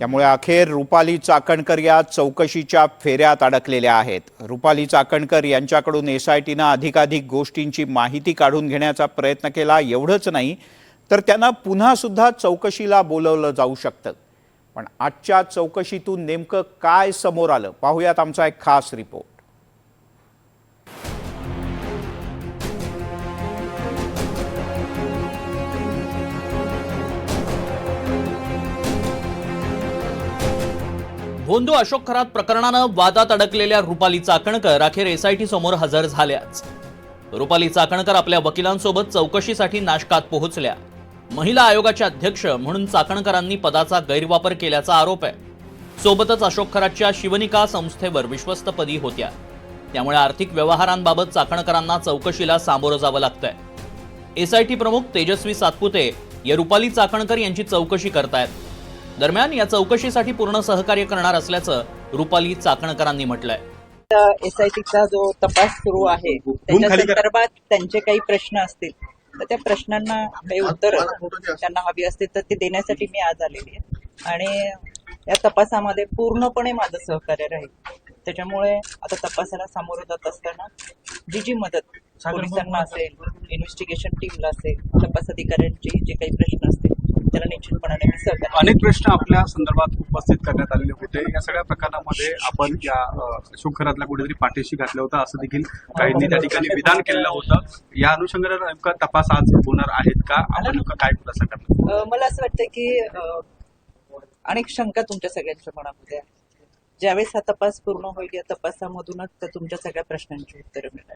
त्यामुळे अखेर रुपाली चाकणकर या चौकशीच्या फेऱ्यात अडकलेल्या आहेत। रुपाली चाकणकर यांच्याकडून एसआयटीने अधिकाधिक गोष्टींची माहिती काढून घेण्याचा प्रयत्न केला। एवढंच नाही तर त्यांना पुन्हा सुद्धा चौकशीला बोलवलं जाऊ शकतं। पण आजच्या चौकशीतून नेमकं काय समोर आलं पाहूयात आमचा एक खास रिपोर्ट। भोंदू अशोक खरात प्रकरणानं वादात अडकलेल्या रुपाली चाकणकर अखेर एसआयटी समोर हजर झाल्याच। रुपाली चाकणकर आपल्या वकिलांसोबत चौकशीसाठी नाशकात पोहोचल्या। महिला आयोगाच्या अध्यक्ष म्हणून चाकणकरांनी पदाचा गैरवापर केल्याचा आरोप आहे। सोबतच अशोक खरातच्या शिवनिका संस्थेवर विश्वस्तपदी होत्या। त्यामुळे आर्थिक व्यवहारांबाबत चाकणकरांना चौकशीला सामोरं जावं लागतंय। एसआयटी प्रमुख तेजस्वी सातपुते या रुपाली चाकणकर यांची चौकशी करतायत। दरम्यान या चौकशीसाठी पूर्ण सहकार्य करणार असल्याचं रुपाली चाकणकरांनी म्हटलंय। एसआयटीचा जो तपास सुरू आहे त्याच्या संदर्भात त्यांचे काही प्रश्न असतील तर त्या प्रश्नांना काही उत्तर त्यांना हवी असतील तर ते देण्यासाठी मी आज आलेली आहे आणि या तपासामध्ये पूर्णपणे माझं सहकार्य राहील। त्याच्यामुळे आता तपासाला सामोरं जात असताना जी मदत पोलिसांना असेल, इन्व्हेस्टिगेशन टीमला असेल, तपास अधिकाऱ्यांचे जे काही प्रश्न असतील त्याला निश्चितपणाने मी सहकार्य। अनेक प्रश्न आपल्या संदर्भात उपस्थित करण्यात आलेले होते। या सगळ्या प्रकरणामध्ये आपण या अशोक खरातला कुठेतरी पाठीशी घातलं होतं असं देखील काहींनी त्या ठिकाणी विधान केलेलं होतं। या अनुषंगाने नेमका तपास आज होणार आहेत का, आपण नेमका काय खुलासा करणार? मला असं वाटतं की अनेक शंका तुमच्या सगळ्यांच्या मनामध्ये आहेत। ज्यावेळेस हा तपास पूर्ण होईल या तपासामधूनच तुमच्या सगळ्या प्रश्नांची उत्तरं मिळणार।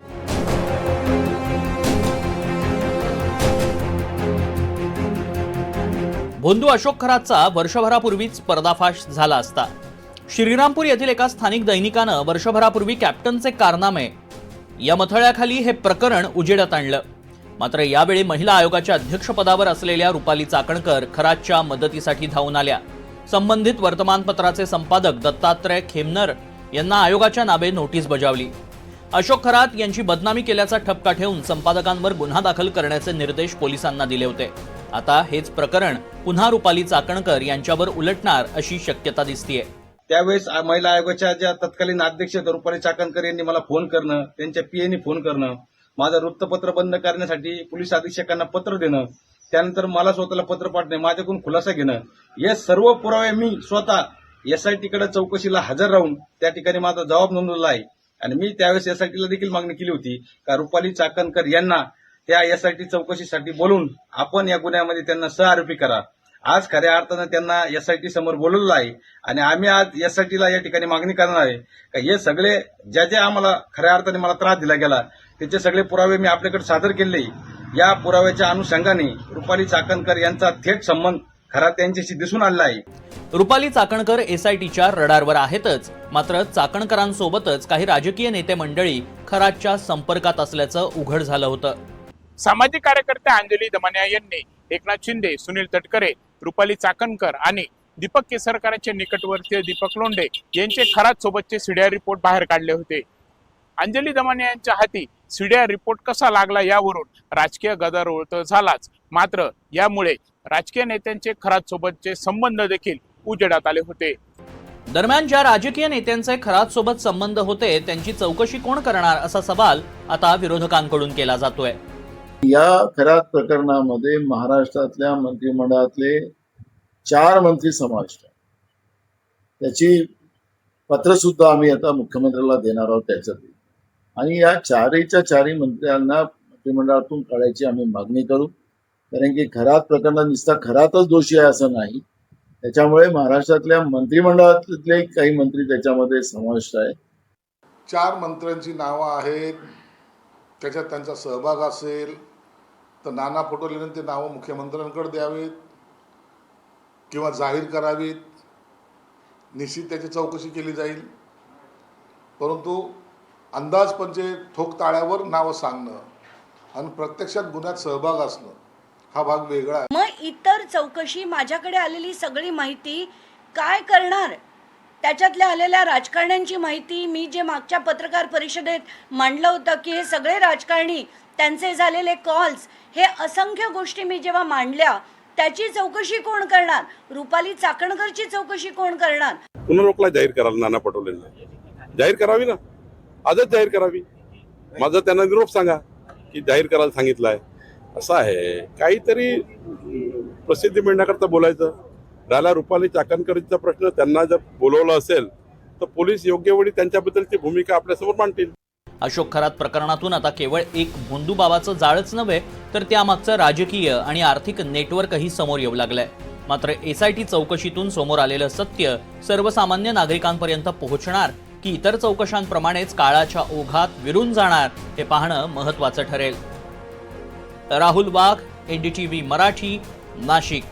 भोंदू अशोक खरातचा वर्षभरापूर्वीच पर्दाफाश झाला असता। श्रीरामपूर येथील एका स्थानिक दैनिकानं वर्षभरापूर्वी कॅप्टनचे कारनामे या मथळ्याखाली हे प्रकरण उजेडात आणलं। मात्र यावेळी महिला आयोगाच्या अध्यक्षपदावर असलेल्या रुपाली चाकणकर खरातच्या मदतीसाठी धावून आल्या। संबंधित वर्तमानपत्राचे संपादक दत्तात्रय खेमनर यांना आयोगाच्या नावे नोटीस बजावली। अशोक खरात यांची बदनामी केल्याचा ठपका ठेवून संपादकांवर गुन्हा दाखल करण्याचे निर्देश पोलिसांना दिले होते। आता हेच प्रकरण पुन्हा रुपाली चाकणकर यांच्यावर उलटणार अशी शक्यता दिसतेय। त्यावेळेस महिला आयोगाच्या ज्या तत्कालीन अध्यक्ष रुपाली चाकणकर यांनी मला फोन करणं, त्यांच्या पीएनी फोन करणं, माझं वृत्तपत्र बंद करण्यासाठी पोलीस अधीक्षकांना पत्र देणं, त्यानंतर मला स्वतःला पत्र पाठवणे, माझ्याकडून खुलासा घेणं, हे सर्व पुरावे मी स्वतः एसआयटीकडे चौकशीला हजर राहून त्या ठिकाणी माझा जबाब नोंदवला आहे। आणि मी त्यावेळेस एसआयटीला देखील मागणी केली होती का रुपाली चाकणकर यांना त्या एसआयटी चौकशीसाठी बोलून आपण या गुन्ह्यामध्ये त्यांना सहआरोपी करा। आज खऱ्या अर्थानं त्यांना एसआयटी समोर बोलवलं आहे आणि आम्ही आज एसआयटीला या ठिकाणी मागणी करणार आहे का हे सगळे ज्या आम्हाला खऱ्या अर्थाने मला त्रास दिला गेला त्याचे सगळे पुरावे मी आपल्याकडे सादर केले। या पुराव्याच्या अनुषंगाने रुपाली चाकणकर यांचा थेट संबंध खरात यांच्याशी दिसून आला आहे। रुपाली चाकणकर एसआयटीच्या रडारवर आहेतच, मात्र चाकणकरांसोबतच काही राजकीय नेते मंडळी खरातच्या संपर्कात असल्याचं उघड झालं होतं। सामाजिक कार्यकर्त्या अंजली दमानिया यांनी एकनाथ शिंदे, सुनील तटकरे, रुपाली चाकणकर आणि दीपक केसरकरांचे निकटवर्तीय दीपक लोंढे यांचे खरात सोबतचे सीडीआर रिपोर्ट बाहेर काढले होते। अंजली दमानिया यांच्या हाती सीडीआर रिपोर्ट कसा लागला यावरून राजकीय गदारोळ तर झालाच, मात्र यामुळे राजकीय नेत्यांचे खरात सोबतचे संबंध देखील उजेडात आले होते। दरम्यान ज्या राजकीय नेत्यांचे खरात सोबत संबंध होते त्यांची चौकशी कोण करणार असा सवाल आता विरोधकांकडून केला जातोय। या खरात प्रकरणामध्ये महाराष्ट्रातल्या मंत्रिमंडळातले 4 मंत्री समाविष्ट आहेत। त्याची पत्र सुद्धा आम्ही आता मुख्यमंत्र्याला देणार आहोत त्याच्यात आणि या 4च्या मंत्र्यांना मंत्रिमंडळातून काढायची आम्ही मागणी करू। कारण की खरात प्रकरणात नुसता खरातच दोषी आहे असं नाही, त्याच्यामुळे महाराष्ट्रातल्या मंत्रिमंडळातले काही मंत्री त्याच्यामध्ये समाविष्ट आहेत। 4 मंत्र्यांची नावं आहेत, त्याच्यात त्यांचा सहभाग असेल तर नाना पटोलेंनी ते नावं मुख्यमंत्र्यांकडे द्यावीत किंवा जाहीर करावीत, निश्चित त्याची चौकशी केली जाईल। परंतु अंदाजपंचे ठोकताळ्यावर नावं सांगणं आणि प्रत्यक्षात गुन्ह्यात सहभाग असणं हा भाग वेगळा आहे। मग इतर चौकशी माझ्याकडे आलेली सगळी माहिती काय करणार? त्याच्यातल्या आलेल्या राजकारण्यांची माहिती मी जे मागच्या पत्रकार परिषदेत मांडलं होतं की हे सगळे राजकारणी, त्यांचे झालेले कॉल्स, हे असंख्य गोष्टी मी जेव्हा मांडल्या त्याची चौकशी कोण करणार? रुपाली चाकणकरची चौकशी कोण करणार? पुनर्वकला जाहीर करायला नाना पटोलेंना जाहीर करावी ना, आजच जाहीर करावी. माझा त्यांना निरोप सांगा की जाहीर करायला सांगितलं आहे. असं आहे, काहीतरी प्रसिद्धी मिळण्याकरता बोलायचं. राहिला रुपाली चाकणकरचा प्रश्न, त्यांना जर बोलवलं असेल तर पोलीस योग्य वेळी त्यांच्याबद्दलची भूमिका आपल्यासमोर मांडतील. अशोक खरात प्रकरणातून आता केवळ एक भोंदूबाबाचं जाळच नव्हे तर त्यामागचं राजकीय आणि आर्थिक नेटवर्कही समोर येऊ लागलंय. मात्र एसआयटी चौकशीतून समोर आलेलं सत्य सर्वसामान्य नागरिकांपर्यंत पोहोचणार की इतर चौकशांप्रमाणेच काळाच्या ओघात विरून जाणार हे पाहणं महत्त्वाचं ठरेल. राहुल वाघ, NDTV मराठी, नाशिक.